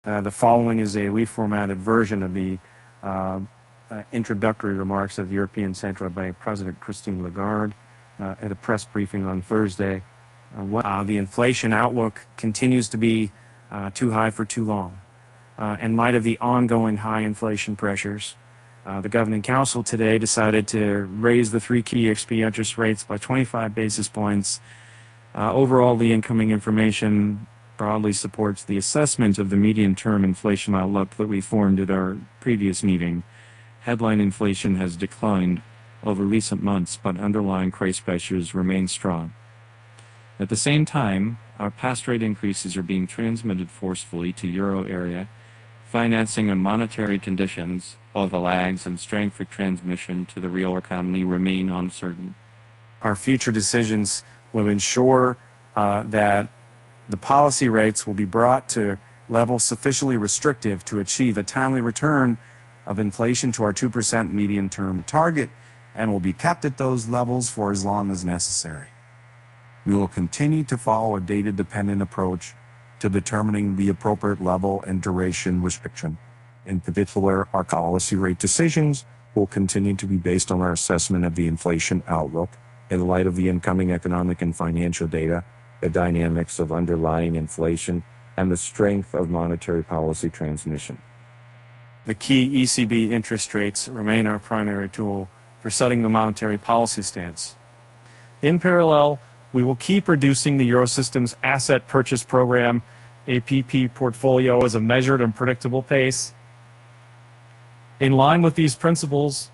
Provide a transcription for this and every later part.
The following is a reformatted version of the introductory remarks of the European Central Bank President Christine Lagarde at a press briefing on Thursday. The inflation outlook continues to be too high for too long. In light of the ongoing high inflation pressures, the Governing Council today decided to raise the three key ECB interest rates by 25 basis points. Overall, the incoming information broadly supports the assessment of the medium-term inflation outlook that we formed at our previous meeting. Headline inflation has declined over recent months, but underlying price pressures remain strong. At the same time, our past rate increases are being transmitted forcefully to euro area. Financing and monetary conditions, while the lags and strength of transmission to the real economy remain uncertain. Our future decisions will ensure that the policy rates will be brought to levels sufficiently restrictive to achieve a timely return of inflation to our 2% medium-term target, and will be kept at those levels for as long as necessary. We will continue to follow a data-dependent approach to determining the appropriate level and duration restriction. In particular, our policy rate decisions will continue to be based on our assessment of the inflation outlook in light of the incoming economic and financial data, the dynamics of underlying inflation, and the strength of monetary policy transmission. The key ECB interest rates remain our primary tool for setting the monetary policy stance. In parallel, we will keep reducing the Eurosystem's asset purchase program, APP portfolio, as a measured and predictable pace. In line with these principles,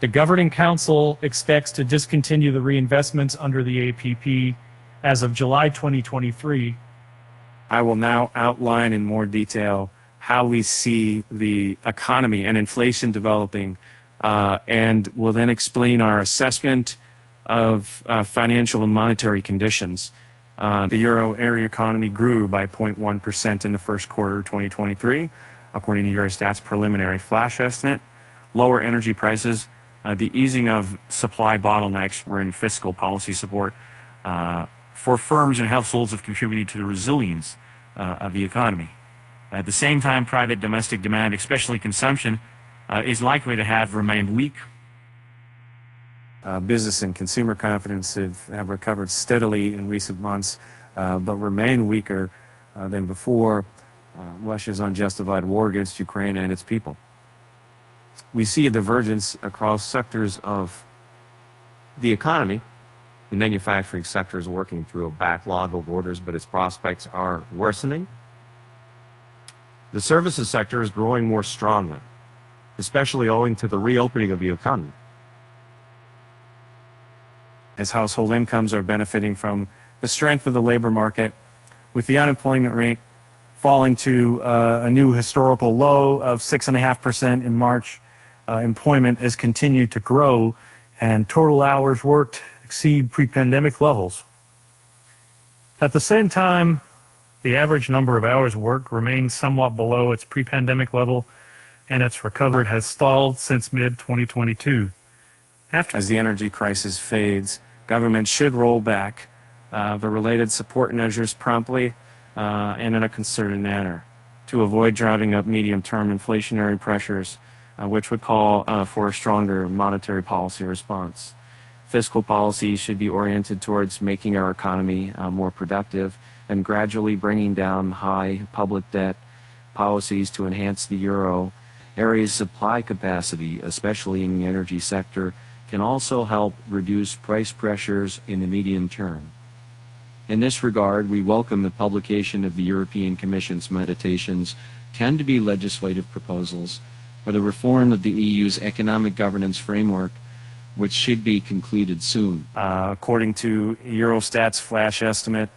the Governing Council expects to discontinue the reinvestments under the APP as of July 2023. I will now outline in more detail how we see the economy and inflation developing, and will then explain our assessment of financial and monetary conditions. The euro area economy grew by 0.1% in the first quarter of 2023, according to Eurostat's preliminary flash estimate. Lower energy prices, the easing of supply bottlenecks were in fiscal policy support for firms and households have contributed to the resilience of the economy. At the same time, private domestic demand, especially consumption, is likely to have remained weak. Business and consumer confidence have recovered steadily in recent months, but remain weaker than before Russia's unjustified war against Ukraine and its people. We see a divergence across sectors of the economy. The manufacturing sector is working through a backlog of orders, but its prospects are worsening. The services sector is growing more strongly, especially owing to the reopening of the economy, as household incomes are benefiting from the strength of the labor market, with the unemployment rate falling to a new historical low of 6.5% in March. Employment has continued to grow, and total hours worked exceed pre-pandemic levels. At the same time, the average number of hours worked remains somewhat below its pre-pandemic level, and its recovery has stalled since mid-2022. As the energy crisis fades, government should roll back the related support measures promptly and in a concerted manner to avoid driving up medium-term inflationary pressures, which would call for a stronger monetary policy response. Fiscal policy should be oriented towards making our economy more productive and gradually bringing down high public debt. Policies to enhance the euro area's supply capacity, especially in the energy sector, can also help reduce price pressures in the medium term. In this regard, we welcome the publication of the European Commission's Meditations, 10 to be legislative proposals for the reform of the EU's economic governance framework, which should be concluded soon. According to Eurostat's flash estimate,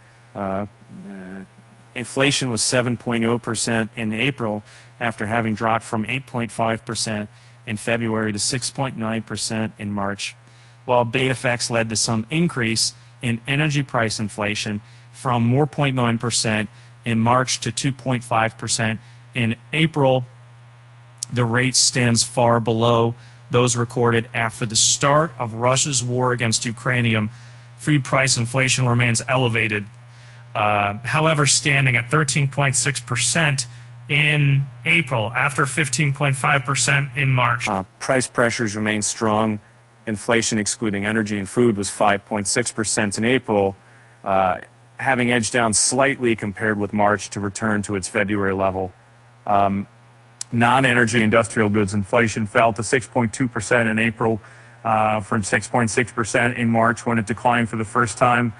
inflation was 7.0% in April, after having dropped from 8.5% in February to 6.9% in March, while beta effects led to some increase in energy price inflation from 4.9% in March to 2.5% in April. The rate stands far below those recorded after the start of Russia's war against Ukraine. Food price inflation remains elevated, however, standing at 13.6% in April after 15.5% in March. Price pressures remain strong. Inflation, excluding energy and food, was 5.6% in April, having edged down slightly compared with March to return to its February level. Non-energy industrial goods inflation fell to 6.2% in April from 6.6% in March, when it declined for the first time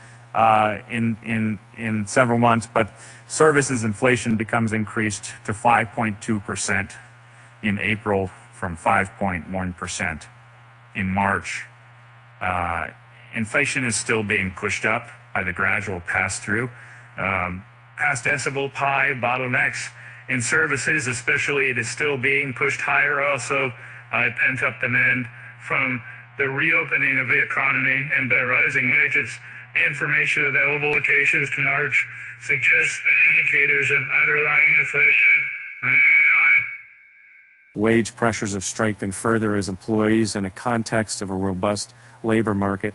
in several months. But services inflation becomes increased to 5.2% in April from 5.1% in March. Inflation is still being pushed up by the gradual pass-through past decibel pi bottlenecks in services, especially. It is still being pushed higher also by pent-up demand from the reopening of the economy and by rising wages. Information available occasions to March suggests that indicators of underlying inflation remain high. Wage pressures have strengthened further as employees, in a context of a robust labor market,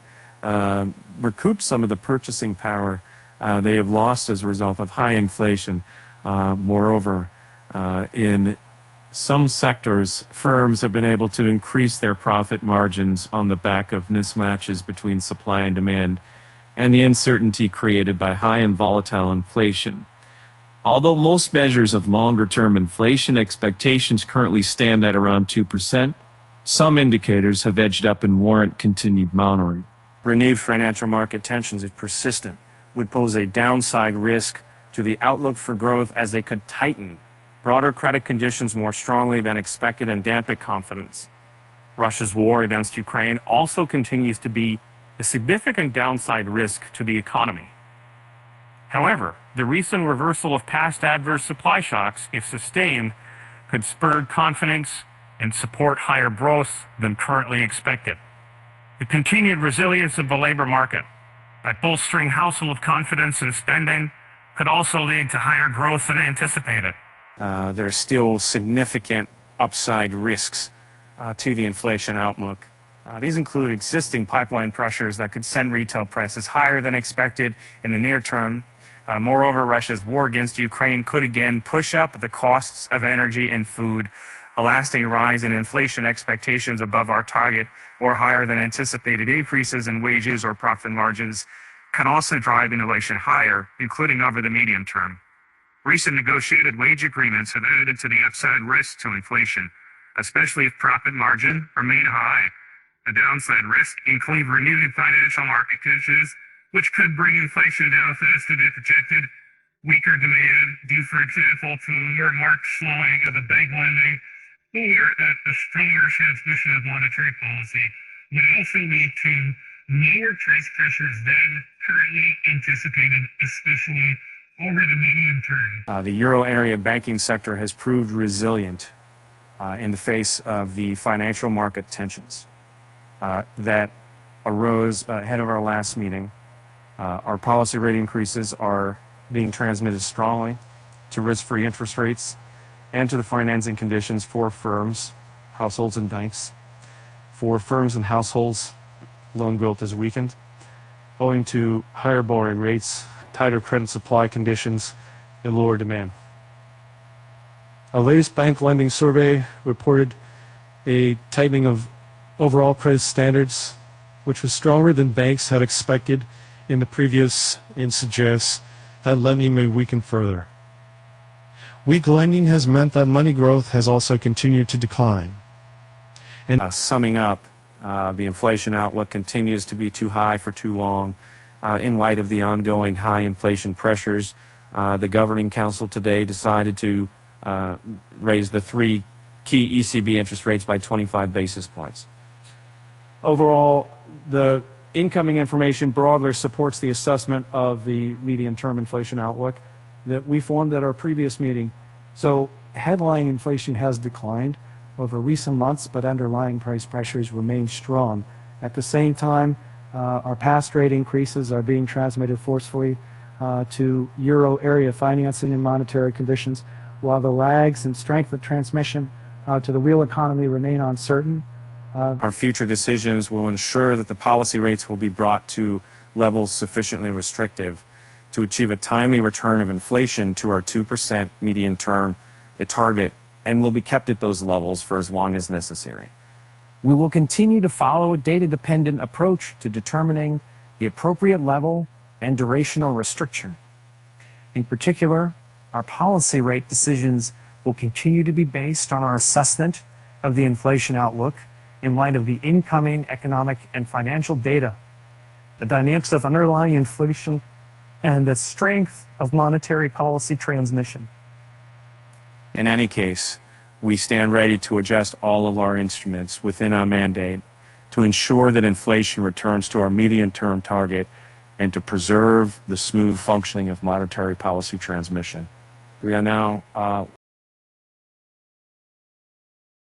recoup some of the purchasing power they have lost as a result of high inflation. Moreover, in some sectors, firms have been able to increase their profit margins on the back of mismatches between supply and demand, and the uncertainty created by high and volatile inflation. Although most measures of longer-term inflation expectations currently stand at around 2%, some indicators have edged up and warrant continued monitoring. Renewed financial market tensions, if persistent, would pose a downside risk to the outlook for growth, as they could tighten broader credit conditions more strongly than expected and dampen confidence. Russia's war against Ukraine also continues to be a significant downside risk to the economy. However, the recent reversal of past adverse supply shocks, if sustained, could spur confidence and support higher growth than currently expected. The continued resilience of the labor market, by bolstering household confidence and spending, could also lead to higher growth than anticipated. There are still significant upside risks to the inflation outlook. These include existing pipeline pressures that could send retail prices higher than expected in the near term. Moreover, Russia's war against Ukraine could again push up the costs of energy and food. A lasting rise in inflation expectations above our target or higher than anticipated increases in wages or profit margins can also drive inflation higher, including over the medium term. Recent negotiated wage agreements have added to the upside risk to inflation, especially if profit margins remain high. The downside risk include renewed financial market tensions, which could bring inflation down faster than projected. Weaker demand, due for example to a more marked slowing of the bank lending, or a stronger transmission of monetary policy, would also lead to lower price pressures than currently anticipated, especially over the medium term. The euro area banking sector has proved resilient in the face of the financial market tensions that arose ahead of our last meeting. Our policy rate increases are being transmitted strongly to risk-free interest rates and to the financing conditions for firms, households, and banks. For firms and households, loan growth has weakened owing to higher borrowing rates, tighter credit supply conditions, and lower demand. Our latest bank lending survey reported a tightening of overall credit standards, which was stronger than banks had expected in the previous, and suggests that lending may weaken further. Weak lending has meant that money growth has also continued to decline. And summing up, the inflation outlook continues to be too high for too long. In light of the ongoing high inflation pressures, the Governing Council today decided to raise the three key ECB interest rates by 25 basis points. Overall, the incoming information broadly supports the assessment of the medium-term inflation outlook that we formed at our previous meeting. So headline inflation has declined over recent months, but underlying price pressures remain strong. At the same time, our past rate increases are being transmitted forcefully to euro area financing and monetary conditions, while the lags and strength of transmission to the real economy remain uncertain. Our future decisions will ensure that the policy rates will be brought to levels sufficiently restrictive to achieve a timely return of inflation to our 2% median-term the target and will be kept at those levels for as long as necessary. We will continue to follow a data-dependent approach to determining the appropriate level and durational restriction. In particular, our policy rate decisions will continue to be based on our assessment of the inflation outlook in light of the incoming economic and financial data, the dynamics of underlying inflation, and the strength of monetary policy transmission. In any case, we stand ready to adjust all of our instruments within our mandate to ensure that inflation returns to our medium-term target and to preserve the smooth functioning of monetary policy transmission. We are now